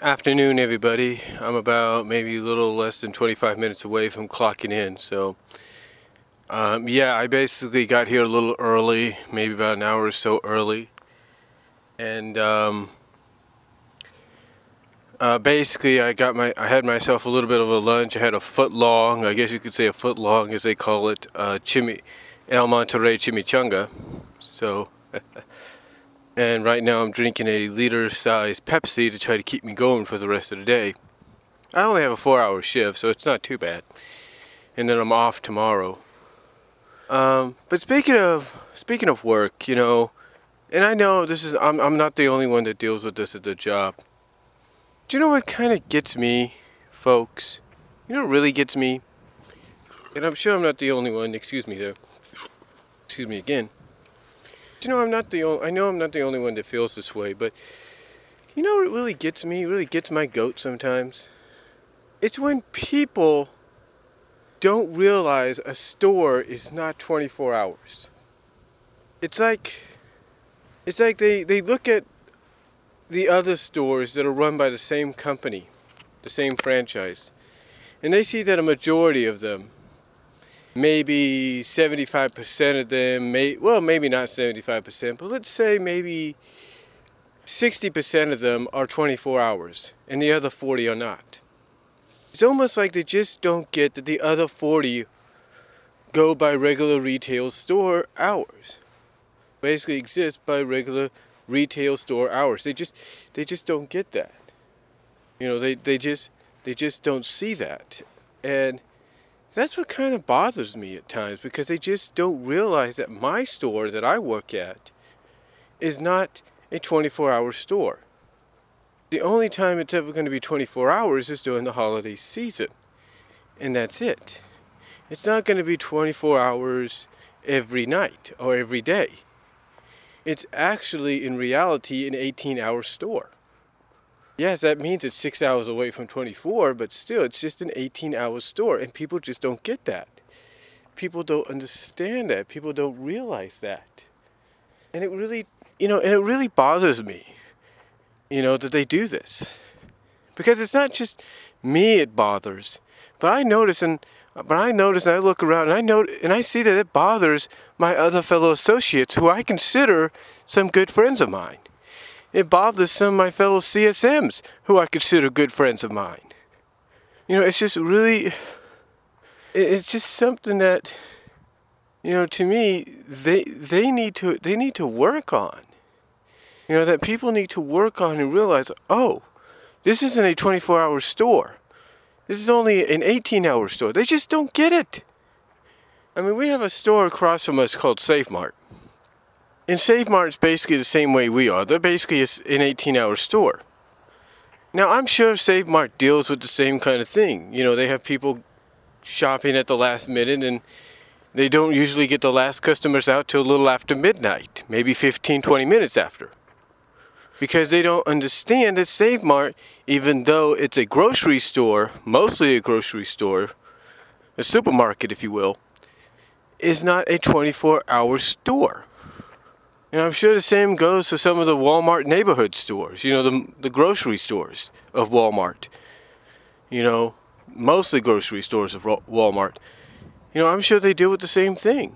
Afternoon, everybody. I'm about maybe a little less than 25 minutes away from clocking in. So, yeah, I basically got here a little early, maybe about an hour or so early. And basically, I had myself a little bit of a lunch. I had a foot long, I guess you could say a foot long, as they call it, El Monterey Chimichanga. So. And right now I'm drinking a liter-sized Pepsi to try to keep me going for the rest of the day. I only have a 4-hour shift, so it's not too bad. And then I'm off tomorrow. But speaking of work, you know, and I know I'm not the only one that deals with this at the job. Do you know what kind of gets me, folks? You know what really gets me? And I'm sure I'm not the only one. Excuse me there. Excuse me again. You know, I know I'm not the only one that feels this way, but you know what really gets me, really gets my goat sometimes? It's when people don't realize a store is not 24 hours. It's like they look at the other stores that are run by the same company, the same franchise, and they see that a majority of them, maybe 75% of them, maybe not 75%, but let's say maybe 60% of them are 24 hours, and the other 40 are not. It's almost like they just don't get that the other 40 go by regular retail store hours. Basically exist by regular retail store hours. They just don't get that. You know, they just don't see that. And that's what kind of bothers me at times, because they just don't realize that my store that I work at is not a 24-hour store. The only time it's ever going to be 24 hours is during the holiday season. And that's it. It's not going to be 24 hours every night or every day. It's actually, in reality, an 18-hour store. Yes, that means it's 6 hours away from 24, but still, it's just an 18-hour store, and people just don't get that. People don't understand that. People don't realize that. And it really, it really bothers me, that they do this. Because it's not just me it bothers, but I notice and I look around and I see that it bothers my other fellow associates who I consider some good friends of mine. It bothers some of my fellow CSMs who I consider good friends of mine. It's just really, it's just something that, to me, they need to work on. That people need to work on and realize, oh, this isn't a 24-hour store. This is only an 18-hour store. They just don't get it. I mean, we have a store across from us called Save Mart. And Save Mart's basically the same way we are. They're basically an 18-hour store. Now, I'm sure Save Mart deals with the same kind of thing. They have people shopping at the last minute, and they don't usually get the last customers out till a little after midnight, maybe 15, 20 minutes after. Because they don't understand that Save Mart, even though it's a grocery store, mostly a grocery store, a supermarket, if you will, is not a 24-hour store. And I'm sure the same goes for some of the Walmart neighborhood stores, the grocery stores of Walmart. Mostly grocery stores of Walmart. I'm sure they deal with the same thing.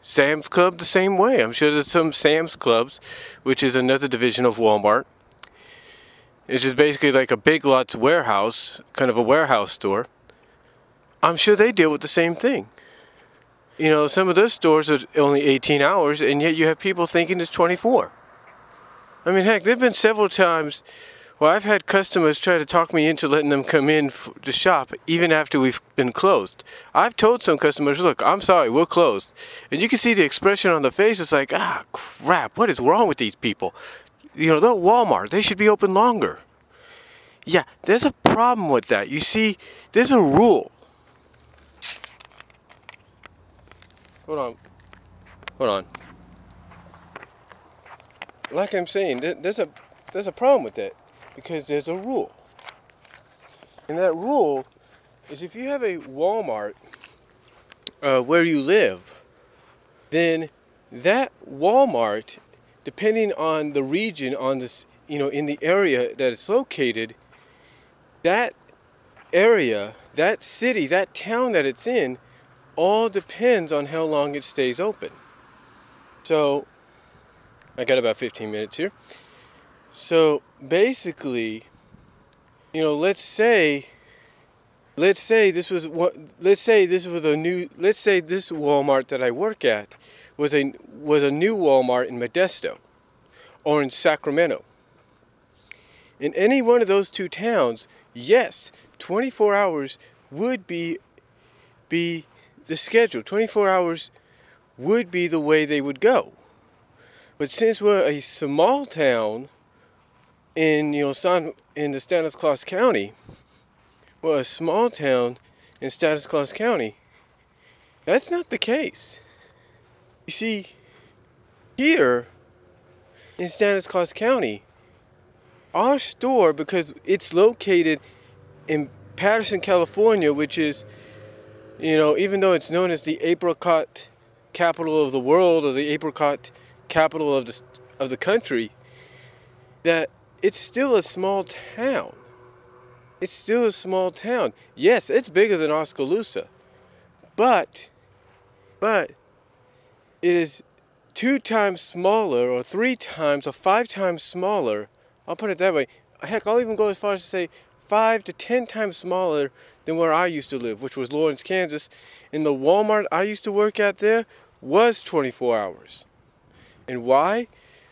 Sam's Club the same way. I'm sure there's some Sam's Clubs, which is another division of Walmart. It's just basically like a Big Lots warehouse, kind of a warehouse store. I'm sure they deal with the same thing. Some of those stores are only 18 hours, and yet you have people thinking it's 24. I mean, heck, there have been several times where I've had customers try to talk me into letting them come in to shop even after we've been closed. I've told some customers, look, I'm sorry, we're closed. And you can see the expression on the face. It's like, crap, what is wrong with these people? They're Walmart. They should be open longer. Yeah, there's a problem with that. You see, there's a rule. Hold on. Like I'm saying, there's a problem with that, because there's a rule. And that rule is, if you have a Walmart where you live, then that Walmart, depending on the region, on this, in the area that it's located, that area, that city, that town that it's in, all depends on how long it stays open. So, I got about 15 minutes here. So, basically, you know, let's say this Walmart that I work at was a new Walmart in Modesto or in Sacramento. In any one of those two towns, yes, 24 hours would be the schedule. 24 hours would be the way they would go. But since we're a small town in the Stanislaus County, we're a small town in Stanislaus County, that's not the case. You see, here in Stanislaus County, our store, because it's located in Patterson, California, which is, even though it's known as the apricot capital of the world or the apricot capital of the country, that it's still a small town. It's still a small town. Yes, it's bigger than Oskaloosa, but it is 2 times smaller, or 3 times, or 5 times smaller. I'll put it that way. Heck, I'll even go as far as to say 5 to 10 times smaller than where I used to live, which was Lawrence, Kansas. And the Walmart I used to work at there was 24 hours. And why?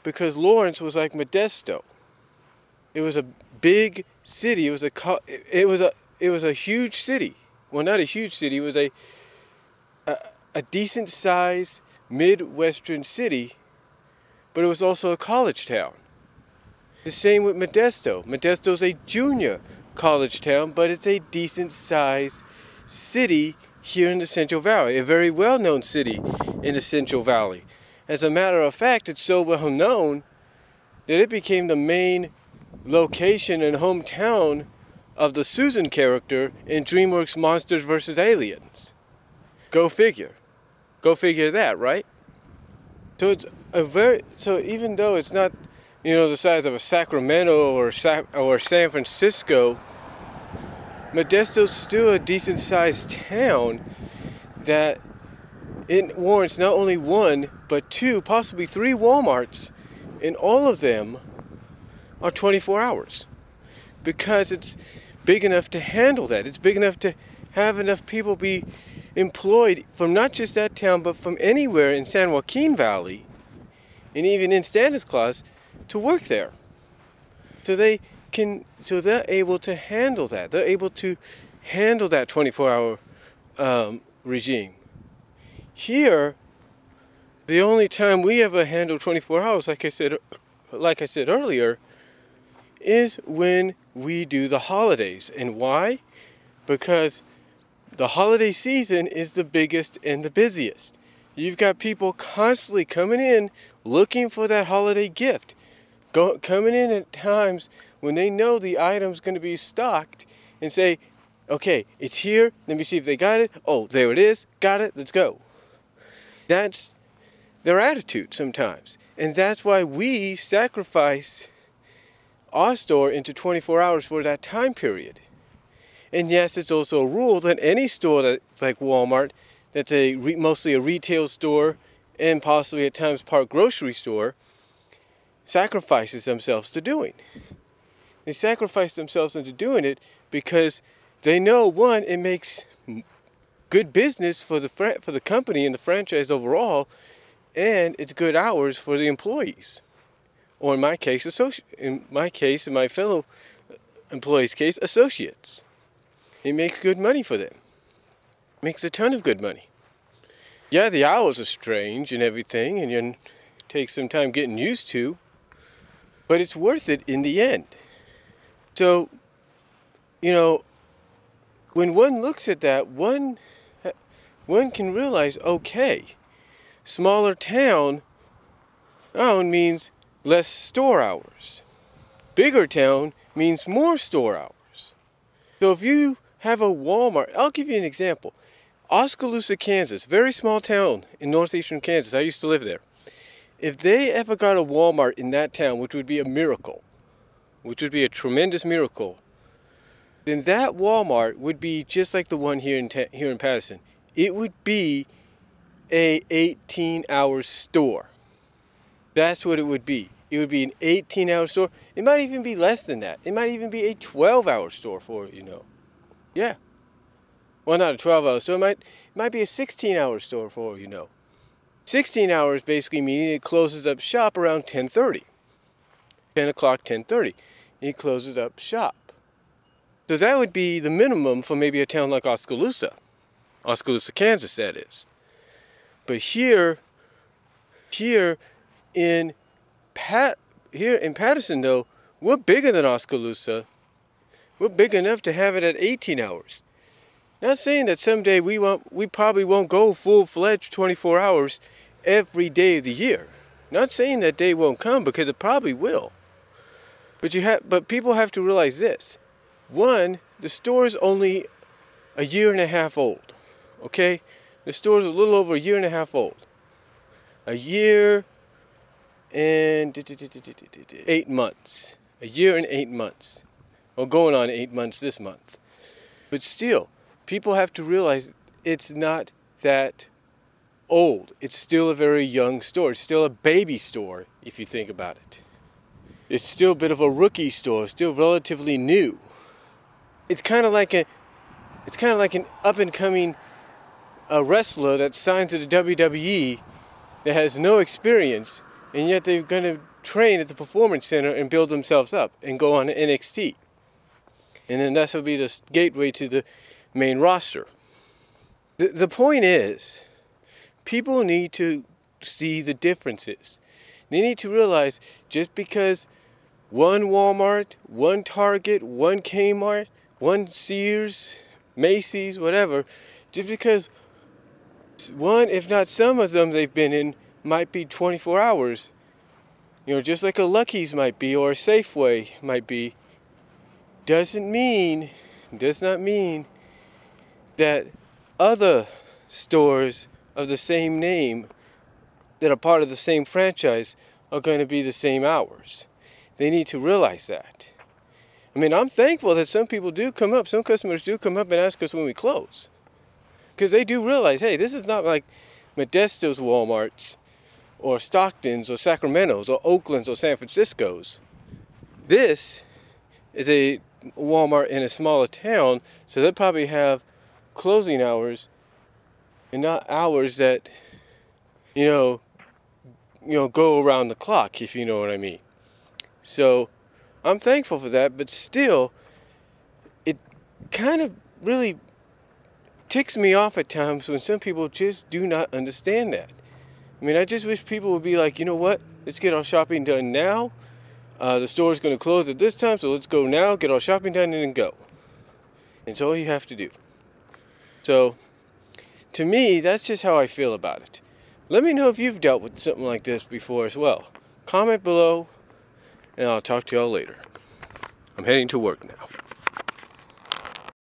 Because Lawrence was like Modesto. It was a big city. It was a huge city. Well, not a huge city. It was a decent sized Midwestern city, but it was also a college town. The same with Modesto. Modesto's a junior college town, but it's a decent sized city here in the Central Valley, a very well-known city in the Central Valley. As a matter of fact, it's so well known that it became the main location and hometown of the Susan character in DreamWorks Monsters vs. Aliens. Go figure. Go figure that, right? So so even though it's not, the size of a Sacramento or San Francisco, Modesto's still a decent sized town that it warrants not only 1, but 2, possibly 3 Walmarts, and all of them are 24 hours. Because it's big enough to handle that. It's big enough to have enough people be employed from not just that town, but from anywhere in San Joaquin Valley, and even in Stanislaus, to work there. So they're able to handle that. They're able to handle that 24-hour regime. Here, the only time we ever handle 24 hours, like I said earlier, is when we do the holidays. And why? Because the holiday season is the biggest and the busiest. You've got people constantly coming in looking for that holiday gift. Coming in at times when they know the item's going to be stocked and say, okay, it's here. Let me see if they got it. Oh, there it is. Got it. Let's go. That's their attitude sometimes. And that's why we sacrifice our store into 24 hours for that time period. And yes, it's also a rule that any store that's like Walmart, that's mostly a retail store and possibly at times part grocery store, sacrifices themselves to doing. They sacrifice themselves into doing it because they know, one, it makes good business for the company and the franchise overall, and it's good hours for the employees, or in my case, in my fellow employees' case, associates. It makes good money for them. It makes a ton of good money. Yeah, the hours are strange and everything, and you take some time getting used to, but it's worth it in the end. So, when one looks at that, one can realize, okay, smaller town means less store hours. Bigger town means more store hours. So if you have a Walmart, I'll give you an example. Oskaloosa, Kansas, very small town in northeastern Kansas. I used to live there. If they ever got a Walmart in that town, which would be a miracle, which would be a tremendous miracle, then that Walmart would be just like the one here in Patterson. It would be a 18-hour store. That's what it would be. It would be an 18-hour store. It might even be less than that. It might even be a 12-hour store for it, you know. Yeah. Well, not a 12-hour store. It might be a 16-hour store for it, you know. 16 hours basically meaning it closes up shop around 10:30. 10 o'clock, 10:30. It closes up shop. So that would be the minimum for maybe a town like Oskaloosa. Oskaloosa, Kansas, that is. But here in Patterson, though, we're bigger than Oskaloosa. We're big enough to have it at 18 hours. Not saying that someday we probably won't go full-fledged 24 hours every day of the year. Not saying that day won't come, because it probably will. But people have to realize this. One, the store's only a year and a half old. Okay? The store's a little over a year and a half old. A year and 8 months. A year and 8 months. Well, going on 8 months this month. But still, people have to realize it's not that old. It's still a very young store. It's still a baby store, if you think about it. It's still a bit of a rookie store, still relatively new. It's kind of like an up-and-coming wrestler that's signed to the WWE that has no experience, and yet they're going to train at the Performance Center and build themselves up and go on to NXT. And then that will be the gateway to the main roster. The point is, people need to see the differences. They need to realize just because one Walmart, one Target, one Kmart, one Sears, Macy's, whatever, just because one, if not some of them they've been in, might be 24 hours, you know, just like a Lucky's might be or a Safeway might be, does not mean that other stores of the same name that are part of the same franchise are going to be the same hours. They need to realize that. I mean, I'm thankful that some people do come up, some customers do come up and ask us when we close. Because they do realize, hey, this is not like Modesto's Walmarts or Stockton's or Sacramento's or Oakland's or San Francisco's. This is a Walmart in a smaller town, so they probably have closing hours and not hours that, you know, go around the clock, if you know what I mean. So I'm thankful for that, but still, it kind of really ticks me off at times when some people just do not understand that. I mean, I just wish people would be like, you know what, let's get our shopping done now. The store's going to close at this time, so let's go now, get our shopping done, and then go. It's all you have to do. So, to me, that's just how I feel about it. Let me know if you've dealt with something like this before as well. Comment below, and I'll talk to y'all later. I'm heading to work now.